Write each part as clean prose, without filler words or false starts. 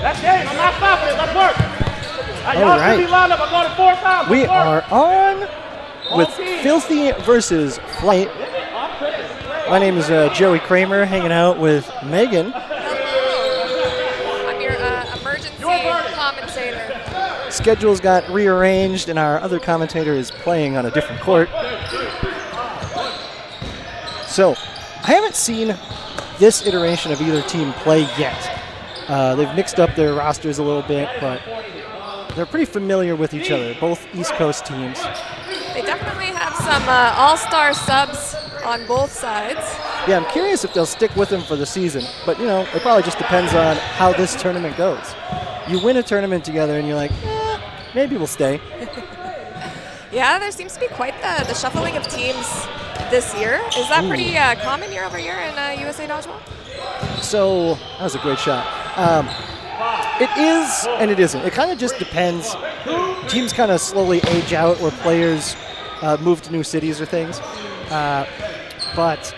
All right. We are on with Philthy versus Flight. My name is Joey Kramer, hanging out with Megan. Hello. I'm your emergency commentator. Schedules got rearranged, and our other commentator is playing on a different court. So, I haven't seen this iteration of either team play yet. They've mixed up their rosters a little bit, but they're pretty familiar with each other, both East Coast teams. They definitely have some all-star subs on both sides. Yeah, I'm curious if they'll stick with them for the season, but you know, it probably just depends on how this tournament goes. You win a tournament together and you're like, maybe we'll stay. Yeah, there seems to be quite the shuffling of teams this year. Is that pretty common year over year in USA Dodgeball? So, that was a great shot. It is and it isn't. It kind of just depends. Teams kind of slowly age out or players move to new cities or things. But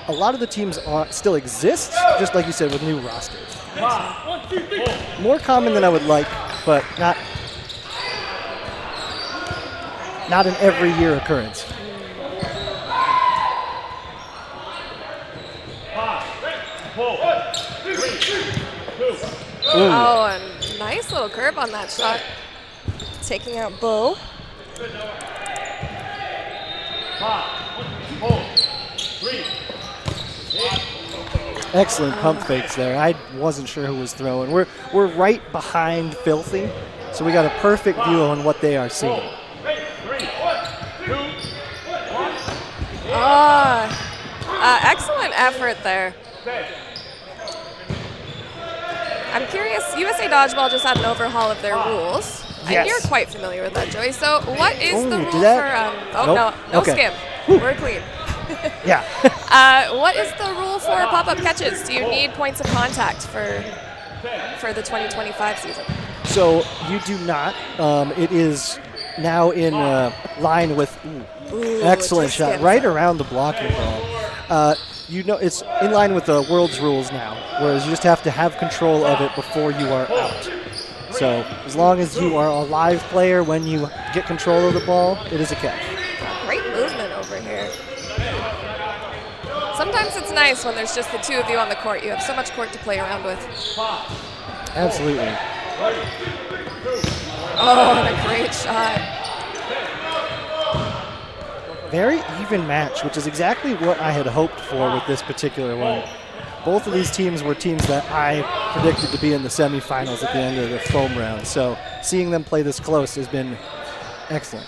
a lot of the teams still exist, just like you said, with new rosters. More common than I would like, but not an every year occurrence. Ooh. Oh, a nice little curve on that shot. Taking out Bo. Excellent pump fakes there. I wasn't sure who was throwing. We're right behind Philthy, so we got a perfect view on what they are seeing. Excellent effort there. I'm curious, USA Dodgeball just had an overhaul of their rules. Yes. And you're quite familiar with that, Joey. So what is the rule for, Nope. no Okay. skim. Whew. We're clean. Yeah. What is the rule for pop-up catches? Do you need points of contact for the 2025 season? So you do not. It is now in line with excellent shot, right around the blocking ball. You know, it's in line with the world's rules now, whereas you just have to have control of it before you are out. So as long as you are a live player when you get control of the ball, it is a catch. Great movement over here. Sometimes it's nice when there's just the two of you on the court. You have so much court to play around with. Absolutely. Oh, and a great shot. Very even match, which is exactly what I had hoped for with this particular one. Both of these teams were teams that I predicted to be in the semifinals at the end of the foam round. So seeing them play this close has been excellent.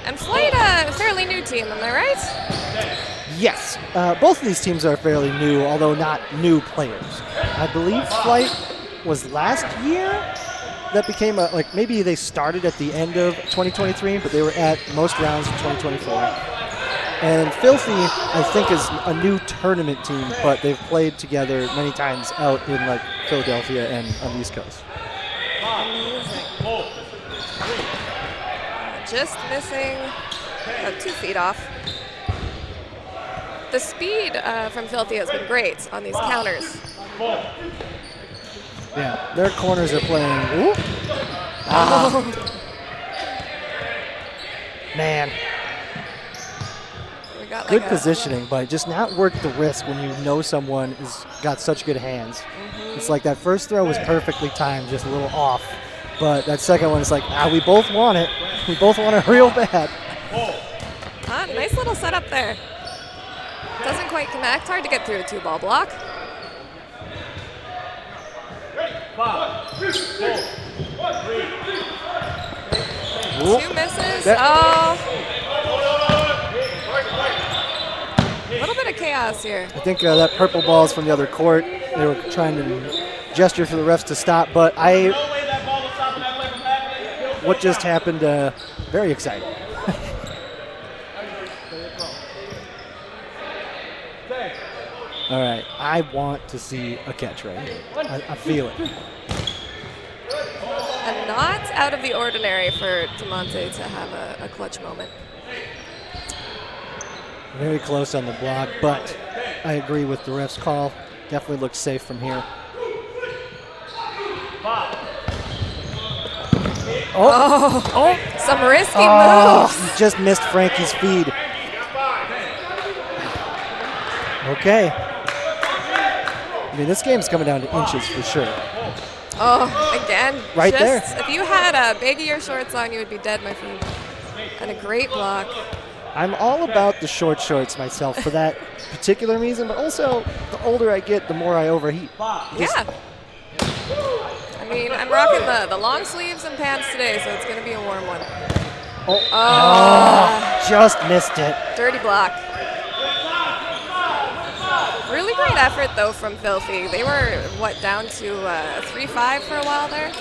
And Flight, a fairly new team, am I right? Yes, both of these teams are fairly new, although not new players. I believe Flight was last year that became maybe they started at the end of 2023, but they were at most rounds of 2024. And Philthy, I think, is a new tournament team, but they've played together many times out in Philadelphia and on the East Coast. Amazing. Just missing 2 feet off. The speed from Philthy has been great on these counters. Yeah, their corners are playing. Ooh. Man. We got good positioning, but just not worth the risk when you know someone has got such good hands. It's like that first throw was perfectly timed, just a little off. But that second one is like, we both want it. We both want it real bad. Nice little setup there. Doesn't quite connect. Hard to get through a 2-ball block. 5, 4, 3. 2 misses. A little bit of chaos here. I think that purple ball is from the other court. They were trying to gesture for the refs to stop, but what just happened, very exciting. All right, I want to see a catch right here. I feel it. And not out of the ordinary for Tamonte to have a clutch moment. Very close on the block, but I agree with the ref's call. Definitely looks safe from here. Oh, some risky Oh, moves. he just missed Frankie's feed. Okay. I mean, this game's coming down to inches for sure. Oh, again. Right just, there. If you had baggier shorts on, you would be dead, my friend. And a great block. I'm all about the short shorts myself for that particular reason, but also the older I get, the more I overheat. Yeah. I mean, I'm rocking the long sleeves and pants today, so it's going to be a warm one. Oh, just missed it. Dirty block. Really great effort, though, from Philthy. They were, down to 3-5 for a while there?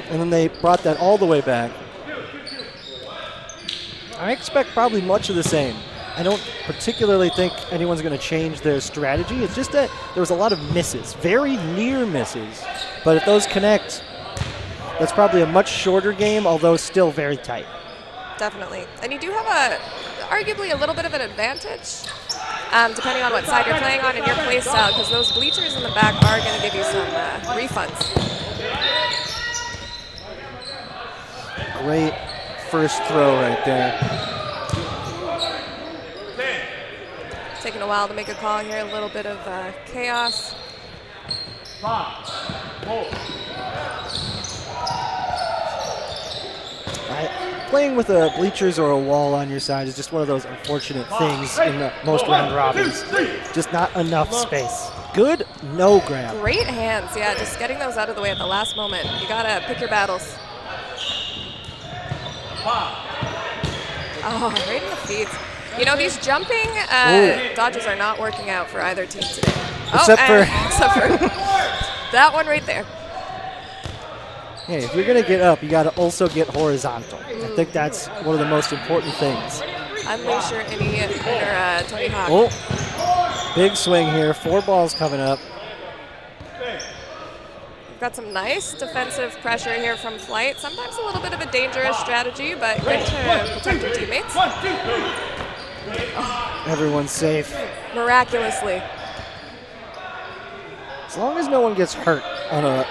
And then they brought that all the way back. I expect probably much of the same. I don't particularly think anyone's going to change their strategy. It's just that there was a lot of misses, very near misses. But if those connect, that's probably a much shorter game, although still very tight. Definitely. And you do have arguably a little bit of an advantage, depending on what side you're playing on in your play style, because those bleachers in the back are going to give you some refunds. Great first throw right there. Taking a while to make a call here, a little bit of chaos. Playing with a bleachers or a wall on your side is just one of those unfortunate things in most round robins. Just not enough space. Good no grab. Great hands, yeah, just getting those out of the way at the last moment. You gotta pick your battles. Oh, right in the feet. You know, these jumping dodges are not working out for either team today. Except for that one right there. Hey, if you're going to get up, you got to also get horizontal. I think that's one of the most important things. Unleash your inner Tony Hawk. Oh, big swing here. 4 balls coming up. We've got some nice defensive pressure here from Flight. Sometimes a little bit of a dangerous strategy, but good to protect your teammates. Everyone's safe. Miraculously. As long as no one gets hurt on a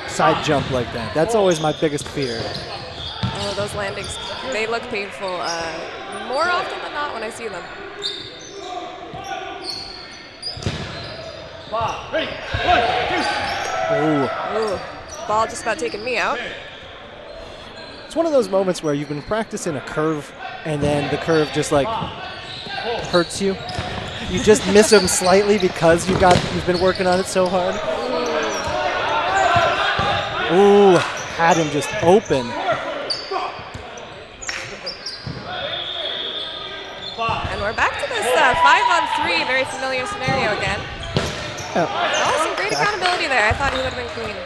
side jump like that. That's always my biggest fear. Oh, those landings, they look painful more often than not when I see them. Ooh. Ooh, ball just about taking me out. It's one of those moments where you've been practicing a curve and then the curve just like hurts you. You just miss them slightly because you've been working on it so hard. Ooh, had him just open. And we're back to this 5-on-3, very familiar scenario again. Oh, some great accountability there. I thought he would have been clean.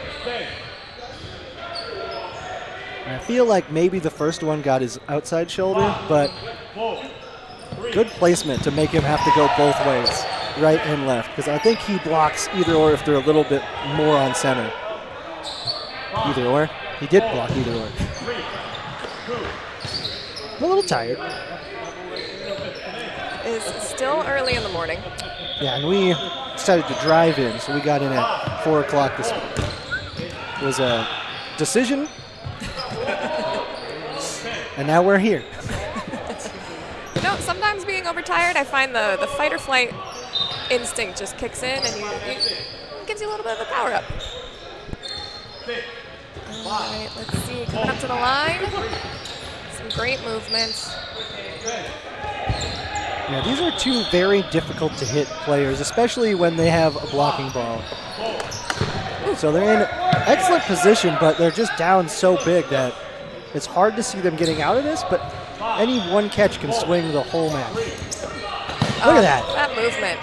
I feel like maybe the first one got his outside shoulder, but good placement to make him have to go both ways, right and left, because I think he blocks either or if they're a little bit more on center. Either or. He did block either or. I'm a little tired. It's still early in the morning. Yeah, and we decided to drive in, so we got in at 4 o'clock this morning. It was a decision, and now we're here. You know, sometimes being overtired, I find the fight or flight instinct just kicks in and it gives you a little bit of a power up. All right, let's see. Coming up to the line. Some great movements. Yeah, these are two very difficult to hit players, especially when they have a blocking ball. So they're in excellent position, but they're just down so big that it's hard to see them getting out of this, but any one catch can swing the whole match. Look at that. That movement.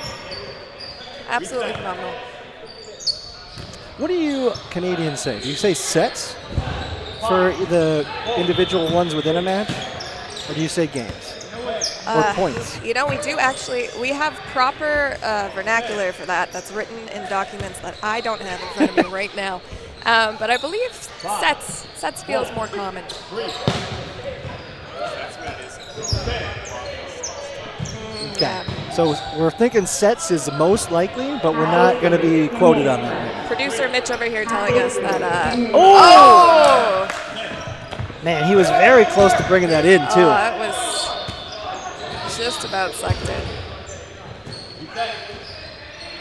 Absolutely phenomenal. What do you Canadians say? Do you say sets for the individual ones within a match? Or do you say games? Or points? You know, we do actually, we have proper vernacular for that that's written in documents that I don't have in front of me right now. But I believe sets feels more common. Okay. So we're thinking sets is most likely, but we're not going to be quoted on that. Producer Mitch over here telling us that. Man, he was very close to bringing that in, too. Oh, that was just about sucked in.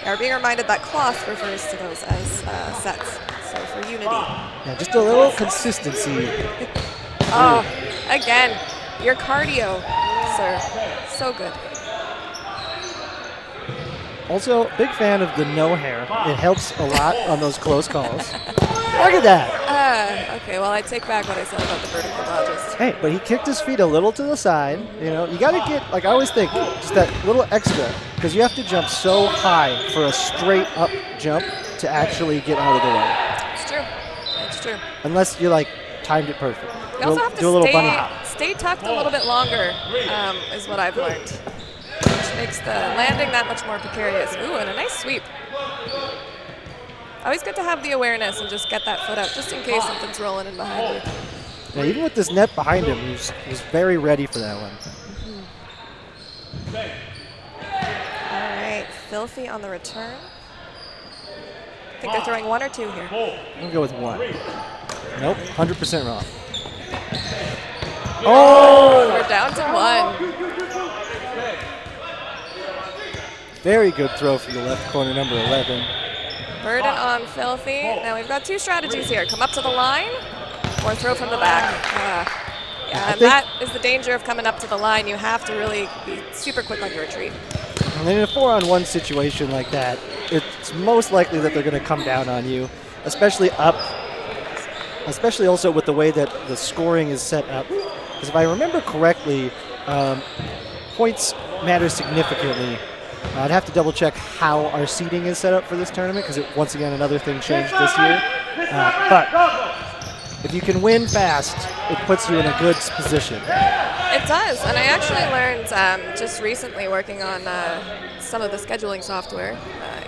We're being reminded that cloth refers to those as sets, so for unity. Yeah, just a little consistency. Oh, again, your cardio, sir. So good. Also, big fan of the no hair. It helps a lot on those close calls. Look at that. Okay, well, I take back what I said about the vertical dodges. Hey, but he kicked his feet a little to the side. You know, you got to get, like I always think, just that little extra, because you have to jump so high for a straight up jump to actually get out of the way. It's true. It's true. Unless you like timed it perfect. You also have do a little bunny to hop. stay tucked a little bit longer, is what I've learned, which makes the landing that much more precarious. Ooh, and a nice sweep. Always good to have the awareness and just get that foot up, just in case something's rolling in behind you. Yeah, even with this net behind him, he was very ready for that one. All right, Philthy on the return. I think they're throwing 1 or 2 here. I'm going to go with 1. Nope, 100% wrong. Oh! We're down to 1. Very good throw from the left corner, number 11. Burden on Philthy. Now we've got 2 strategies here. Come up to the line or throw from the back. Yeah, and that is the danger of coming up to the line. You have to really be super quick on your retreat. And in a 4-on-1 situation like that, it's most likely that they're going to come down on you, especially also with the way that the scoring is set up. Because if I remember correctly, points matter significantly. I'd have to double check how our seating is set up for this tournament, because once again another thing changed this year. But if you can win fast, it puts you in a good position. It does, and I actually learned just recently working on some of the scheduling software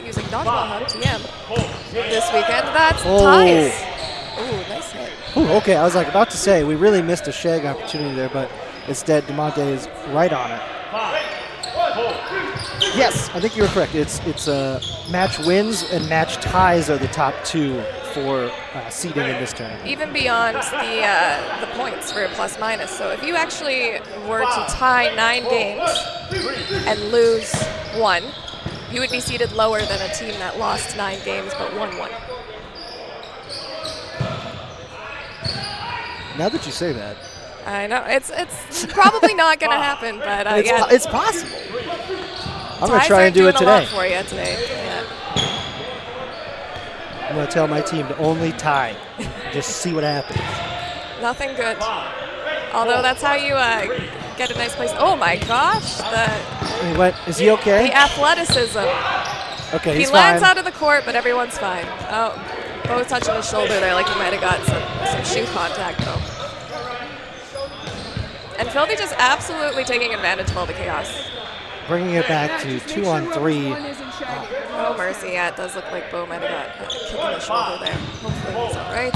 using Dodgeball Hub TM this weekend. That's ties. Ooh, nice hit. Ooh, okay, I was like about to say we really missed a shag opportunity there, but instead DeMonte is right on it. Yes, I think you were correct. It's match wins and match ties are the top 2 for seeding in this tournament. Even beyond the points for plus minus. So if you actually were to tie 9 games and lose 1, you would be seated lower than a team that lost 9 games but won 1. Now that you say that. I know. It's probably not going to happen, but yeah. It's possible. I'm going to try and do it today. For you today. Yeah. I'm going to tell my team to only tie. Just see what happens. Nothing good. Although that's how you get a nice place. Oh my gosh. Is he okay? The athleticism. Okay, he's He lands fine. out of the court, but everyone's fine. Oh, both touching his shoulder there like he might have got some shoe contact though. And Philthy just absolutely taking advantage of all the chaos. Bringing it back to 2-on-3. Oh, mercy. Yeah, it does look like Bo might have got a kick in the shoulder there. Hopefully he's all right.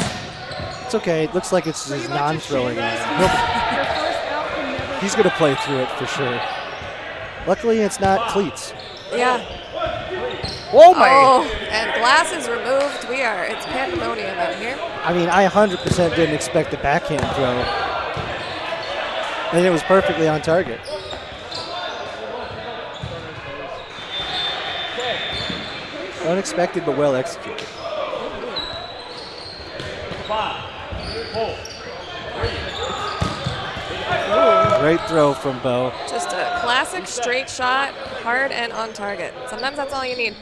It's okay. It looks like it's his non-throwing line. He's going to play through it for sure. Luckily, it's not cleats. Yeah. Oh, my. Oh, and glass is removed. It's pandemonium in here. I mean, I 100% didn't expect the backhand throw. And it was perfectly on target. Unexpected, but well executed. 5, 4, 3. Great throw from Bo. Just a classic straight shot, hard and on target. Sometimes that's all you need.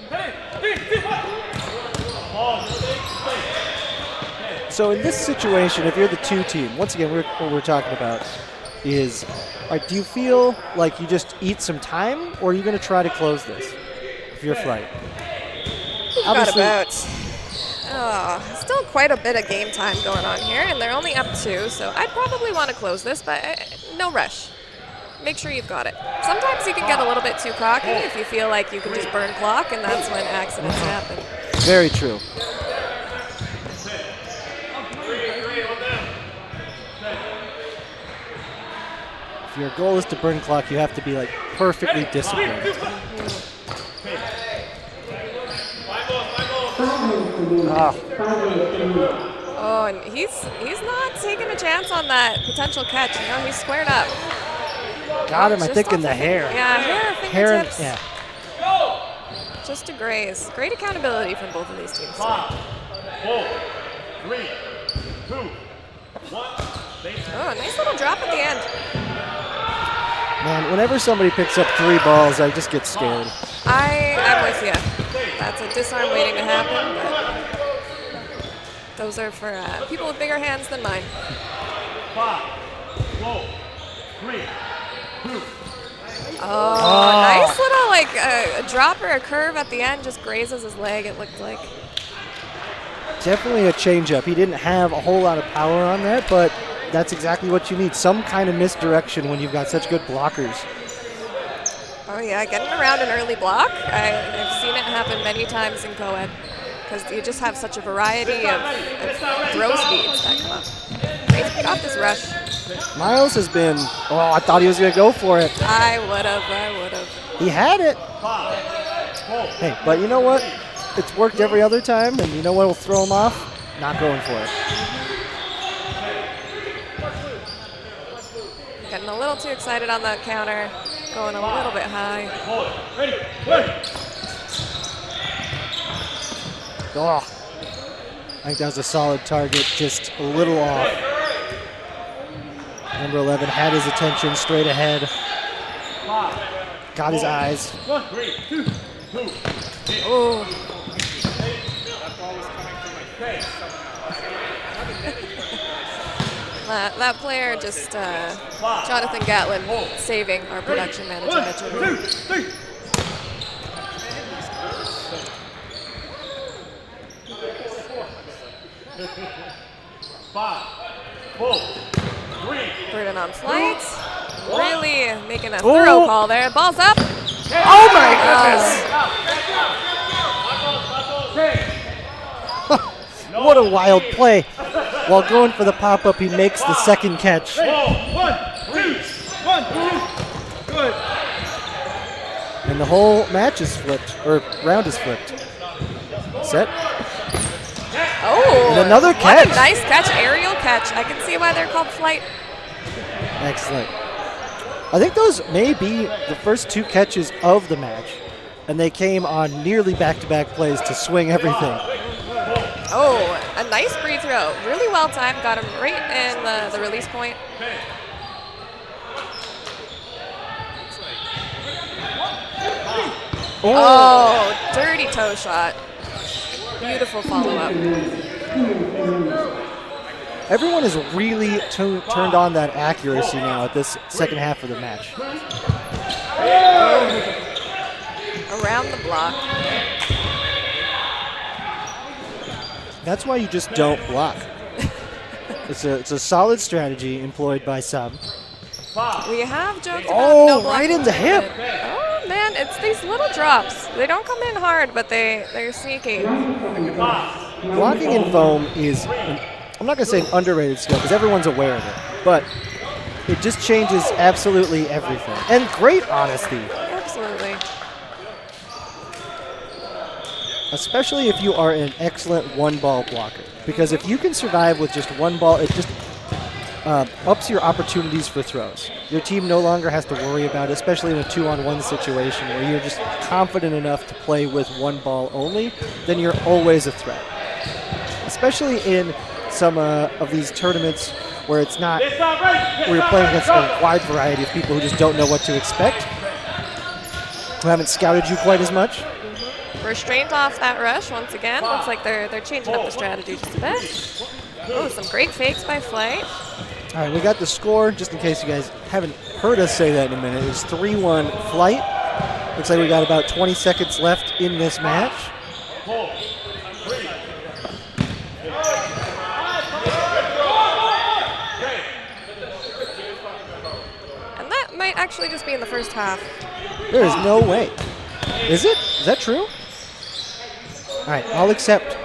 So in this situation, if you're the 2 team, once again, what we're talking about is, do you feel like you just eat some time, or are you going to try to close this if you're Flight? Got about still quite a bit of game time going on here, and they're only up 2, so I'd probably want to close this, but no rush. Make sure you've got it. Sometimes you can get a little bit too cocky if you feel like you can just burn clock, and that's when accidents happen. Very true. If your goal is to burn clock, you have to be like perfectly disciplined. Oh, and he's not taking a chance on that potential catch. You know, he's squared up. Got him, I Just think, in off the hair. Yeah, hair, Hair and, fingertips. yeah. Just to graze. Great accountability from both of these teams. 5, 4, 3, 2, 1. Oh, nice little drop at the end. Man, whenever somebody picks up 3 balls, I just get scared. I'm with you. That's a disarm waiting to happen, but those are for people with bigger hands than mine. 5, 4, 3, 2. Oh, nice little like a drop or a curve at the end, just grazes his leg, it looked like. Definitely a changeup. He didn't have a whole lot of power on that, but that's exactly what you need. Some kind of misdirection when you've got such good blockers. Oh yeah, getting around an early block. I've seen it happen many times in co-ed because you just have such a variety of throw speeds that come up. Great to get off this rush. Miles has been, oh, I thought he was going to go for it. I would have. He had it. Hey, but you know what? It's worked every other time, and you know what will throw him off? Not going for it. Getting a little too excited on that counter, going a little bit high. Oh, I think that was a solid target, just a little off. Number 11 had his attention straight ahead. Got his eyes. 1, 3, 2, 2. Oh. That player just, Jonathan Gatlin, saving our production manager, Mitchell. 1, 2, 3. 5, 4, 3. Burden on flight. Really making a thorough call there. Ball's up. Oh my goodness! What a wild play. While going for the pop-up, he makes the second catch. 1, 2, 1, 2. Good. And the whole match is flipped, or round is flipped. Set. Oh, And another what catch. a nice catch, aerial catch. I can see why they're called flight. Excellent. I think those may be the first 2 catches of the match, and they came on nearly back-to-back plays to swing everything. Oh, a nice free throw. Really well timed. Got him right in the release point. Oh, dirty toe shot. Beautiful follow-up. Everyone is really turned on that accuracy now at this second half of the match. Around the block. That's why you just don't block. It's a solid strategy employed by some. We have joked about Oh, no block right in the hip. Oh man, it's these little drops. They don't come in hard, but they're sneaky. Blocking in foam is, I'm not going to say an underrated skill because everyone's aware of it, but it just changes absolutely everything. And great honesty, Absolutely. especially if you are an excellent one-ball blocker. Because if you can survive with just one ball, it just ups your opportunities for throws. Your team no longer has to worry about it, especially in a 2-on-1 situation where you're just confident enough to play with one ball only, then you're always a threat. Especially in some of these tournaments where it's not, where you're playing against a wide variety of people who just don't know what to expect, who haven't scouted you quite as much. Restraint off that rush once again. Looks like they're changing up the strategy just a bit. Oh, some great fakes by Flight. All right, we got the score, just in case you guys haven't heard us say that in a minute. It's 3-1 Flight. Looks like we got about 20 seconds left in this match. And that might actually just be in the first half. There is no way. Is it? Is that true? All right, I'll accept.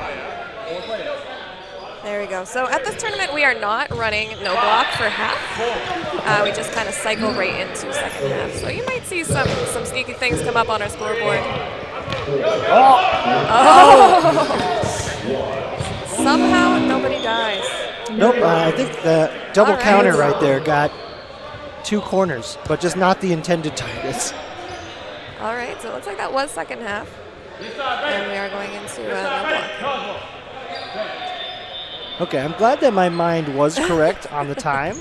There we go. So at this tournament, we are not running no block for half. We just kind of cycle right into second half. So you might see some sneaky things come up on our scoreboard. Oh! somehow nobody dies. Nope, I think the double All right. counter right there got 2 corners, but just not the intended targets. All right, so it looks like that was second half. And we are going into no block. Okay, I'm glad that my mind was correct on the time.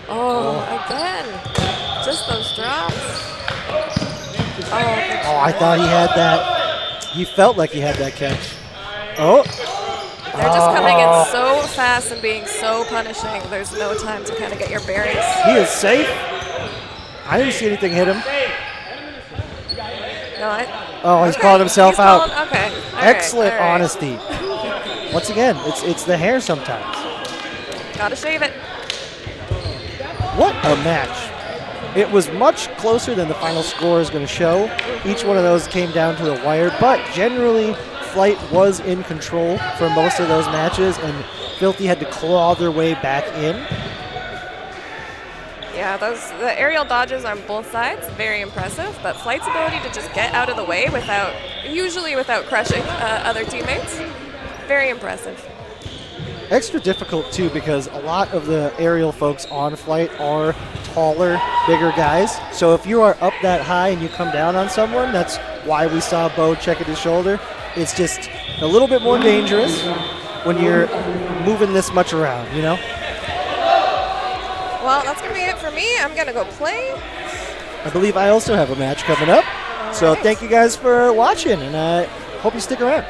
Oh, again. Just those drops. Oh, good Oh, I try. thought he had that. He felt like he had that catch. Oh. They're just coming in so fast and being so punishing. There's no time to kind of get your bearings. He is safe. I didn't see anything hit him. No, Oh, he's called himself He's out. called- okay. All Excellent right, all right. honesty. Once again, it's the hair sometimes. Gotta shave it. What a match. It was much closer than the final score is going to show. Each one of those came down to the wire, but generally Flight was in control for most of those matches, and Philthy had to claw their way back in. Yeah, the aerial dodges on both sides, very impressive, but Flight's ability to just get out of the way usually without crushing other teammates, very impressive. Extra difficult, too, because a lot of the aerial folks on Flight are taller, bigger guys. So if you are up that high and you come down on someone, that's why we saw Bo check at his shoulder. It's just a little bit more dangerous when you're moving this much around, you know? Well, that's going to be it for me. I'm going to go play. I believe I also have a match coming up. So right. thank you guys for watching, and I hope you stick around.